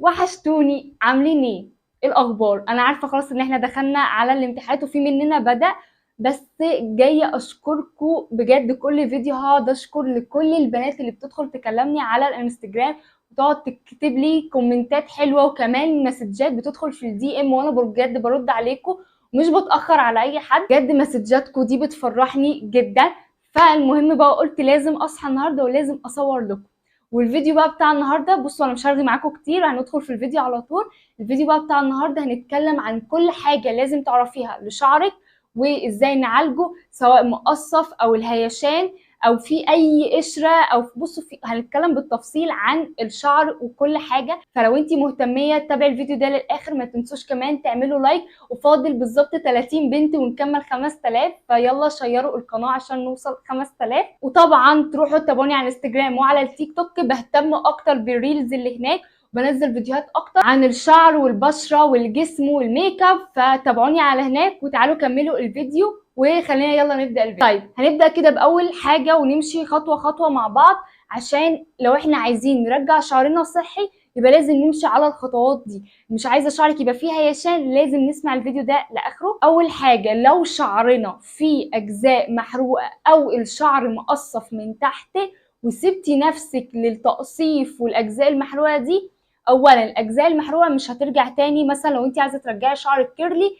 وحشتوني، عاملين ايه؟ ايه الاخبار؟ انا عارفه خلاص ان احنا دخلنا على الامتحانات وفي مننا بدأ. بس جايه اشكركم بجد. كل فيديو هقعد اشكر لكل البنات اللي بتدخل تكلمني على الانستجرام وتقعد تكتب لي كومنتات حلوه، وكمان مسجات بتدخل في الدي ام، وانا بجد برد عليكم ومش بتاخر على اي حد. بجد مسجاتكم دي بتفرحني جدا. فالمهم بقى قلت لازم اصحى النهارده ولازم اصور لكم. والفيديو بقى بتاع النهارده، بصوا انا مش هرغي معاكم كتير، هندخل في الفيديو على طول. الفيديو بقى بتاع النهارده هنتكلم عن كل حاجه لازم تعرفيها لشعرك وازاي نعالجه، سواء مقصف او الهيشان او في اي قشره او بصوا هنتكلم بالتفصيل عن الشعر وكل حاجه. فلو انتي مهتميه تتابعي الفيديو ده للاخر، ما تنسوش كمان تعملوا لايك. وفاضل بالظبط 30 بنت ونكمل 5000، فيلا شيروا القناه عشان نوصل 5000. وطبعا تروحوا تتابعوني على الانستجرام وعلى التيك توك، بهتم اكتر بالريلز اللي هناك، بنزل فيديوهات اكتر عن الشعر والبشره والجسم والميك اب. فتابعوني على هناك وتعالوا كملوا الفيديو وخلينا يلا نبدا الفيديو. طيب هنبدا كده باول حاجه ونمشي خطوه خطوه مع بعض، عشان لو احنا عايزين نرجع شعرنا صحي يبقى لازم نمشي على الخطوات دي. مش عايزه شعرك يبقى فيه هيشان، لازم نسمع الفيديو ده لاخره. اول حاجه، لو شعرنا فيه اجزاء محروقه او الشعر مقصف من تحت وسبتي نفسك للتقصيف والاجزاء المحروقه دي، اولا الاجزاء المحروقه مش هترجع تاني. مثلا لو انت عايزه ترجعي شعرك كيرلي،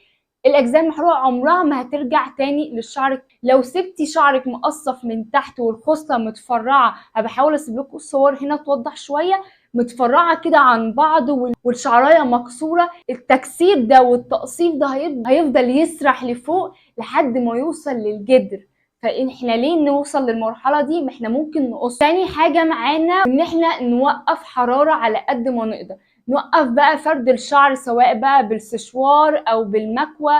الاجزاء المحروقه عمرها ما هترجع تاني للشعر. لو سبتي شعرك مقصف من تحت والخصله متفرعه، بحاول اسيب لكم الصور هنا توضح شويه، متفرعه كده عن بعض والشعرايه مكسوره، التكسير ده والتقصيف ده هيفضل يسرح لفوق لحد ما يوصل للجدر. فاحنا ليه نوصل للمرحله دي؟ ما احنا ممكن نقص. تاني حاجه معانا ان احنا نوقف حراره على قد ما نقدر. نوقف بقى فرد الشعر، سواء بقى بالسشوار او بالمكوى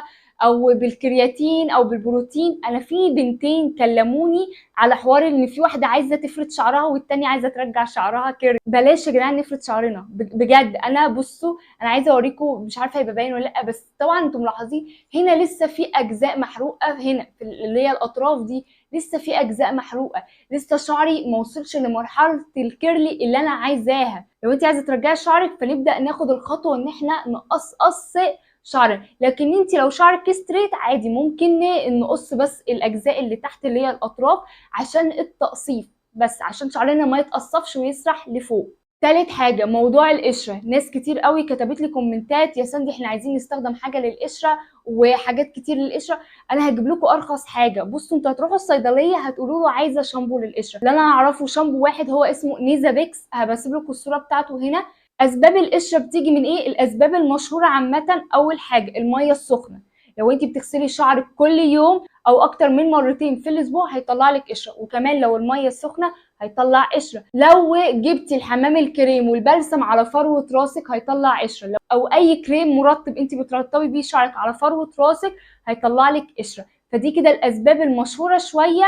او بالكرياتين او بالبروتين. انا في بنتين كلموني على حوار ان في واحده عايزه تفرد شعرها والتانيه عايزه ترجع شعرها كيرلي. بلاش يا جدعان نفرد شعرنا بجد. انا بصوا، انا عايزه اوريكم، مش عارفه هيبقى باين ولا لا، بس طبعا انتم ملاحظين هنا لسه في اجزاء محروقه، هنا في اللي هي الاطراف دي لسه في اجزاء محروقه، لسه شعري ما وصلش لمرحله الكيرلي اللي انا عايزاها. لو انت عايزه ترجعي شعرك فنبدا ناخد الخطوه ان احنا نقصقص شعرك. لكن انت لو شعرك ستريت عادي ممكن نقص بس الاجزاء اللي تحت اللي هي الاطراف عشان التقصيف، بس عشان شعرنا ما يتقصفش ويسرح لفوق. تالت حاجة، موضوع القشرة. ناس كتير قوي كتبت لي كومنتات، يا ساندي احنا عايزين نستخدم حاجة للقشرة وحاجات كتير للقشرة. انا هجيب لكم ارخص حاجة. بصوا، انتوا هتروحوا الصيدلية هتقولوا له عايزة شامبو للقشرة. اللي انا اعرفه شامبو واحد هو اسمه نيزا بيكس، هبسيب لكم الصورة بتاعته هنا. اسباب القشرة بتيجي من ايه؟ الاسباب المشهورة عامة، اول حاجة المية السخنة. لو انت بتغسلي شعرك كل يوم او اكتر من مرتين في الاسبوع هيطلع لك قشرة. وكمان لو المية السخنة هيطلع قشره. لو جبتي الحمام الكريم والبلسم على فروه راسك هيطلع قشره. او اي كريم مرطب انت بترطبي بيه شعرك على فروه راسك هيطلع لك قشره. فدي كده الاسباب المشهوره شويه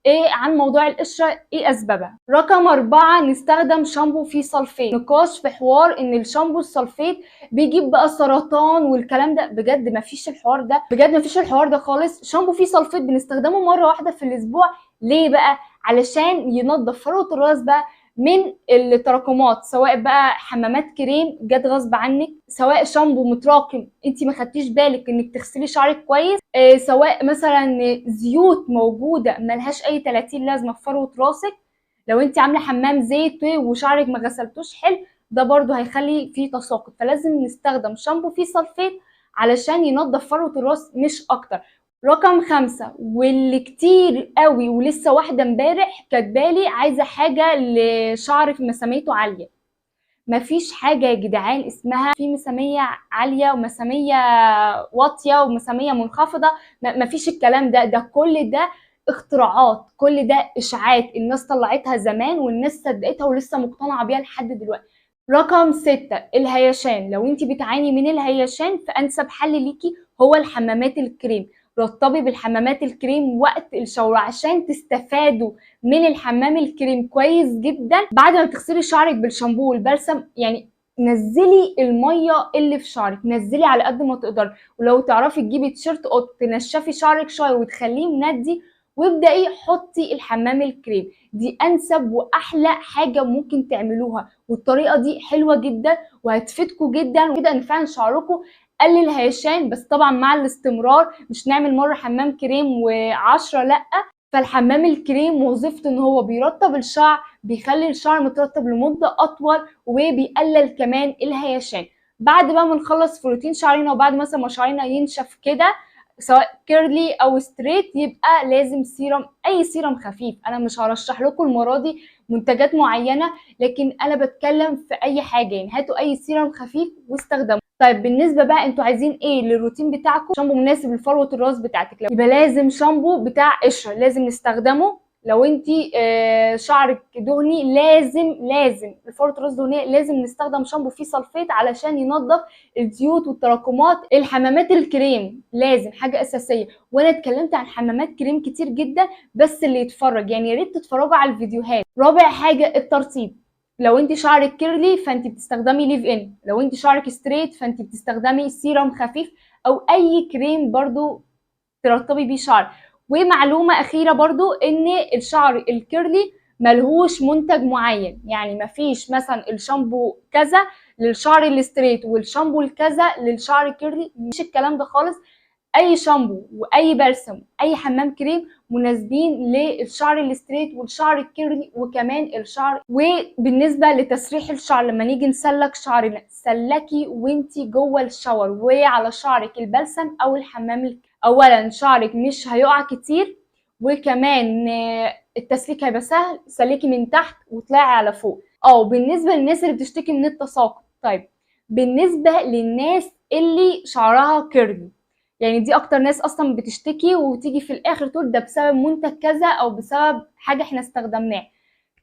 ايه عن موضوع القشره، ايه اسبابها. رقم 4، نستخدم شامبو فيه سلفيت. نقاش في حوار ان الشامبو السلفيت بيجيب بقى سرطان والكلام ده، بجد مفيش الحوار ده، بجد مفيش الحوار ده خالص. شامبو فيه سلفيت بنستخدمه مره واحده في الاسبوع. ليه بقى؟ علشان ينظف فروه الراس بقى من التراكمات، سواء بقى حمامات كريم جت غصب عنك، سواء شامبو متراكم انت ما خدتيش بالك انك تغسلي شعرك كويس، سواء مثلا زيوت موجوده ملهاش اي 30 لازمه في فروه راسك. لو انت عامله حمام زيت وشعرك ما غسلتوش حلو، ده برضو هيخلي فيه تساقط. فلازم نستخدم شامبو فيه سلفيت علشان ينظف فروه الراس مش اكتر. رقم 5، واللي كتير قوي ولسه واحده امبارح كاتبالي عايزه حاجه لشعر في مساميته عاليه. مفيش حاجه يا جدعان اسمها في مساميه عاليه ومساميه واطيه ومساميه منخفضه. مفيش الكلام ده كل ده اختراعات، كل ده اشاعات الناس طلعتها زمان والناس صدقتها ولسه مقتنعه بيها لحد دلوقتي. رقم 6، الهيشان. لو انت بتعاني من الهيشان فانسب حل ليكي هو الحمامات الكريم. رطبي بالحمامات الكريم وقت الشاور عشان تستفادوا من الحمام الكريم كويس جدا. بعد ما تغسلي شعرك بالشامبو والبلسم، يعني نزلي الميه اللي في شعرك، نزلي على قد ما تقدري. ولو تعرفي تجيبي تيشيرت قط تنشفي شعرك شويه وتخليه مندي وابدأي حطي الحمام الكريم. دي انسب واحلى حاجة ممكن تعملوها، والطريقة دي حلوة جدا وهتفيدكم جدا وكده ان فعلا شعركم قلل هيشان، بس طبعا مع الاستمرار، مش نعمل مرة حمام كريم و10 لا. فالحمام الكريم وظيفته ان هو بيرطب الشعر، بيخلي الشعر مترطب لمدة اطول، وبيقلل كمان الهيشان. بعد بقى ما نخلص في روتين شعرنا، وبعد مثلا ما شعرنا ينشف كده سواء كيرلي او ستريت، يبقى لازم سيرم، اي سيرم خفيف. انا مش هرشح لكم المره دي منتجات معينه، لكن انا بتكلم في اي حاجه، يعني هاتوا اي سيرم خفيف واستخدموه. طيب بالنسبه بقى انتوا عايزين ايه للروتين بتاعكم؟ شامبو مناسب لفروه الراس بتاعتك، يبقى لازم شامبو بتاع قشره لازم نستخدمه. لو انتي شعرك دهني، لازم لفروه الراس دهنيه لازم نستخدم شامبو فيه سلفيت علشان ينظف الزيوت والتراكمات. الحمامات الكريم لازم حاجه اساسيه، وانا اتكلمت عن حمامات كريم كتير جدا، بس اللي يتفرج يعني يا ريت تتفرجوا على الفيديوهات. رابع حاجه الترطيب. لو انت شعرك كيرلي فانت بتستخدمي ليف ان، لو انت شعرك ستريت فانت بتستخدمي سيرم خفيف او اي كريم برضو ترطبي بيه شعر. ومعلومه اخيره برضو ان الشعر الكيرلي ملهوش منتج معين، يعني مفيش مثلا الشامبو كذا للشعر الستريت والشامبو الكذا للشعر الكيرلي، مش الكلام ده خالص. اي شامبو واي بلسم اي حمام كريم مناسبين للشعر الستريت والشعر الكيرلي وكمان الشعر. وبالنسبه لتسريح الشعر، لما نيجي نسلك شعرنا، سلكي وانتي جوه الشاور وعلى شعرك البلسم او الحمام اولا شعرك مش هيقع كتير، وكمان التسليك هيبقى سهل. سلكي من تحت وطلعي على فوق. بالنسبه للناس اللي بتشتكي من التساقط، طيب بالنسبه للناس اللي شعرها كيرلي، يعني دي اكتر ناس اصلا بتشتكي وتيجي في الاخر تقول ده بسبب منتج كذا او بسبب حاجه احنا استخدمناها.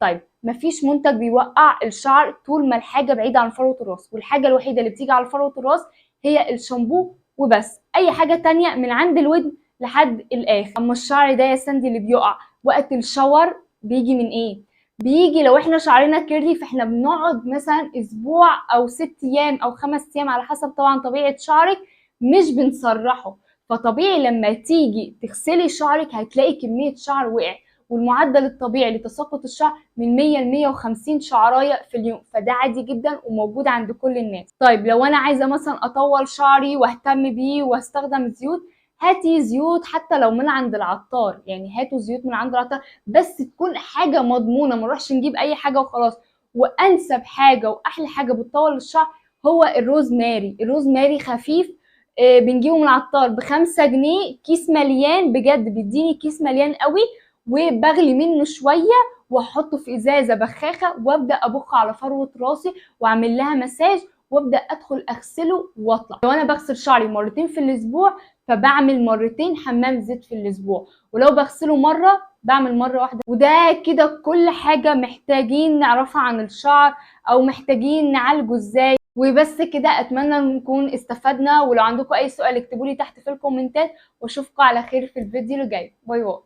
طيب مفيش منتج بيوقع الشعر طول ما الحاجه بعيده عن فروه الراس، والحاجه الوحيده اللي بتيجي على فروه الراس هي الشامبو وبس. اي حاجه تانية من عند الودن لحد الاخر. اما الشعر ده يا ساندي اللي بيقع وقت الشاور بيجي من ايه؟ بيجي لو احنا شعرنا كيرلي فاحنا بنقعد مثلا اسبوع او 6 ايام او 5 ايام على حسب طبعا طبيعه شعرك مش بنسرحه. فطبيعي لما تيجي تغسلي شعرك هتلاقي كميه شعر وقع، والمعدل الطبيعي لتساقط الشعر من 100 ل 150 شعرايه في اليوم، فده عادي جدا وموجود عند كل الناس. طيب لو انا عايزه مثلا اطول شعري واهتم بيه واستخدم زيوت، هاتي زيوت حتى لو من عند العطار، يعني هاتوا زيوت من عند العطار بس تكون حاجه مضمونه، ما نروحش نجيب اي حاجه وخلاص. وانسب حاجه واحلى حاجه بتطول الشعر هو الروزماري. الروزماري خفيف، بنجيبه من العطار ب5 جنيه، كيس مليان بجد، بيديني كيس مليان قوي، وبغلي منه شويه واحطه في ازازه بخاخه وابدا ابخ على فروه راسي واعمل لها مساج وابدا ادخل اغسله واطلع. لو انا بغسل شعري مرتين في الاسبوع فبعمل مرتين حمام زيت في الاسبوع، ولو بغسله مره بعمل مره واحده. وده كده كل حاجه محتاجين نعرفها عن الشعر او محتاجين نعالجه ازاي. وبس كده، اتمنى نكون استفدنا، ولو عندكم اي سؤال اكتبوا لي تحت في الكومنتات، واشوفكم على خير في الفيديو اللي جاي. باي باي.